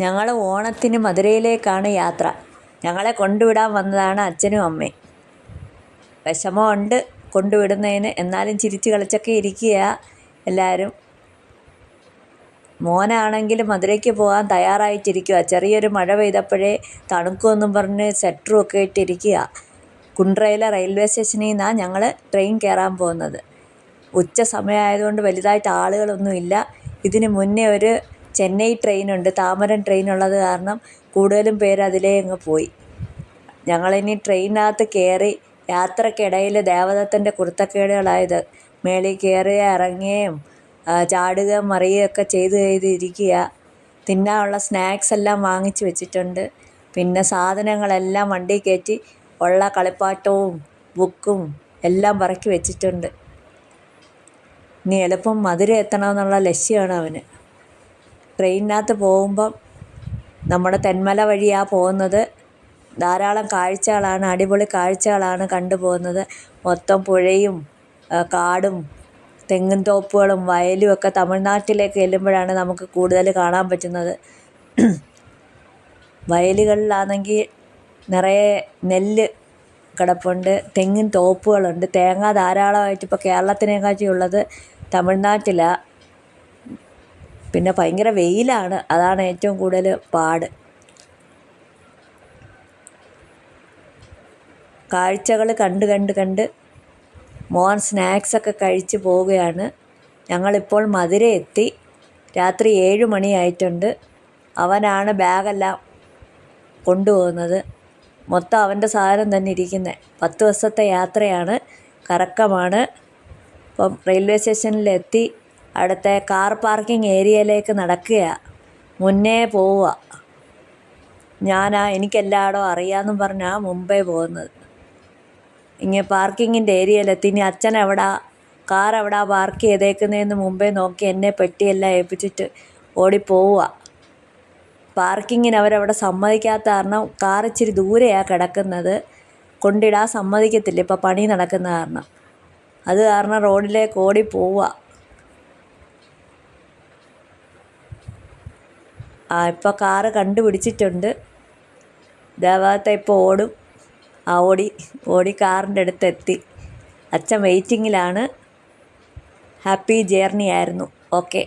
ഞങ്ങൾ ഓണത്തിന് മധുരയിലേക്കാണ് യാത്ര. ഞങ്ങളെ കൊണ്ടുവിടാൻ വന്നതാണ് അച്ഛനും അമ്മയും. വിഷമമുണ്ട് കൊണ്ടുവിടുന്നതിന്, എന്നാലും ചിരിച്ച് കളിച്ചൊക്കെ ഇരിക്കുക എല്ലാവരും. മോനാണെങ്കിൽ മധുരയ്ക്ക് പോകാൻ തയ്യാറായിട്ടിരിക്കുക. ചെറിയൊരു മഴ പെയ്തപ്പോഴേ തണുക്കുമെന്നും പറഞ്ഞ് സ്വെറ്ററും ഒക്കെ ഇട്ടിരിക്കുക. കുണ്ട്രയിലെ റെയിൽവേ സ്റ്റേഷനിൽ നിന്നാണ് ഞങ്ങൾ ട്രെയിൻ കയറാൻ പോകുന്നത്. ഉച്ച സമയമായതുകൊണ്ട് വലുതായിട്ട് ആളുകളൊന്നുമില്ല. ഇതിന് മുന്നേ ഒരു ചെന്നൈ ട്രെയിനുണ്ട്, താമരം ട്രെയിനുള്ളത് കാരണം കൂടുതലും പേര് അതിലേ അങ്ങ് പോയി. ഞങ്ങളിനി ട്രെയിനിനകത്ത് കയറി യാത്രക്കിടയിൽ ദേവദത്തൻ്റെ കുരുത്തക്കേടുകളായത്. മേളിൽ കയറുകയും ഇറങ്ങുകയും ചാടുകയും മറിയുകയൊക്കെ ചെയ്തിരിക്കുക. തിന്നാനുള്ള സ്നാക്സ് എല്ലാം വാങ്ങിച്ച് വെച്ചിട്ടുണ്ട്. പിന്നെ സാധനങ്ങളെല്ലാം വണ്ടി കയറ്റി ഉള്ള കളിപ്പാട്ടവും ബുക്കും എല്ലാം പറക്കി വെച്ചിട്ടുണ്ട്. ഇനി എളുപ്പം മധുര എത്തണമെന്നുള്ള ലക്ഷ്യമാണ് അവന്. ട്രെയിനിനകത്ത് പോകുമ്പം നമ്മുടെ തെന്മല വഴിയാണ് പോകുന്നത്. ധാരാളം കാഴ്ചകളാണ്, അടിപൊളി കാഴ്ചകളാണ് കണ്ടുപോകുന്നത്. മൊത്തം പുഴയും കാടും തെങ്ങും തോപ്പുകളും വയലും ഒക്കെ തമിഴ്നാട്ടിലേക്ക് ചെല്ലുമ്പോഴാണ് നമുക്ക് കൂടുതൽ കാണാൻ പറ്റുന്നത്. വയലുകളിലാണെങ്കിൽ നിറയെ നെല്ല് കിടപ്പുണ്ട്, തെങ്ങിൻ തോപ്പുകളുണ്ട്. തേങ്ങ ധാരാളമായിട്ട് ഇപ്പോൾ കേരളത്തിനെക്കാട്ടി ഉള്ളത് തമിഴ്നാട്ടിലാണ്. പിന്നെ ഭയങ്കര വെയിലാണ്, അതാണ് ഏറ്റവും കൂടുതൽ പാട്. കാഴ്ചകൾ കണ്ട് മോൻ സ്നാക്സൊക്കെ കഴിച്ച് പോവുകയാണ്. ഞങ്ങളിപ്പോൾ മധുര എത്തി. രാത്രി 7 മണിയായിട്ടുണ്ട്. അവനാണ് ബാഗെല്ലാം കൊണ്ടുപോകുന്നത്. മൊത്തം അവൻ്റെ സാധനം തന്നെ ഇരിക്കുന്നത്. 10 ദിവസത്തെ യാത്രയാണ്, കറക്കമാണ്. ഇപ്പം റെയിൽവേ സ്റ്റേഷനിലെത്തി. അടുത്ത കാർ പാർക്കിംഗ് ഏരിയയിലേക്ക് നടക്കുകയാണ്. മുന്നേ പോവുക. എനിക്കെല്ലായിടവും അറിയാമെന്നും പറഞ്ഞാണ് മുമ്പേ പോകുന്നത്. ഇങ്ങനെ പാർക്കിങ്ങിൻ്റെ ഏരിയയിലെത്തി. ഇനി അച്ഛൻ കാർ എവിടാ പാർക്ക് ചെയ്തേക്കുന്നതെന്ന് മുമ്പേ നോക്കി എന്നെ പെട്ടിയെല്ലാം ഏൽപ്പിച്ചിട്ട് ഓടിപ്പോവുക. പാർക്കിങ്ങിന് അവരവിടെ സമ്മതിക്കാത്ത കാരണം കാർ ഇച്ചിരി ദൂരെയാണ് കിടക്കുന്നത്. കൊണ്ടിടാൻ സമ്മതിക്കത്തില്ല, ഇപ്പോൾ പണി നടക്കുന്ന കാരണം. അത് കാരണം റോഡിലേക്ക് ഓടിപ്പോവുക. ഇപ്പോൾ കാറ് കണ്ടുപിടിച്ചിട്ടുണ്ട്. ദേവദത്ത ഇപ്പോൾ ഓടും. ഓടി കാറിൻ്റെ അടുത്തെത്തി. അച്ഛൻ വെയിറ്റിങ്ങിലാണ്. ഹാപ്പി ജേർണി ആയിരുന്നു. ഓക്കെ.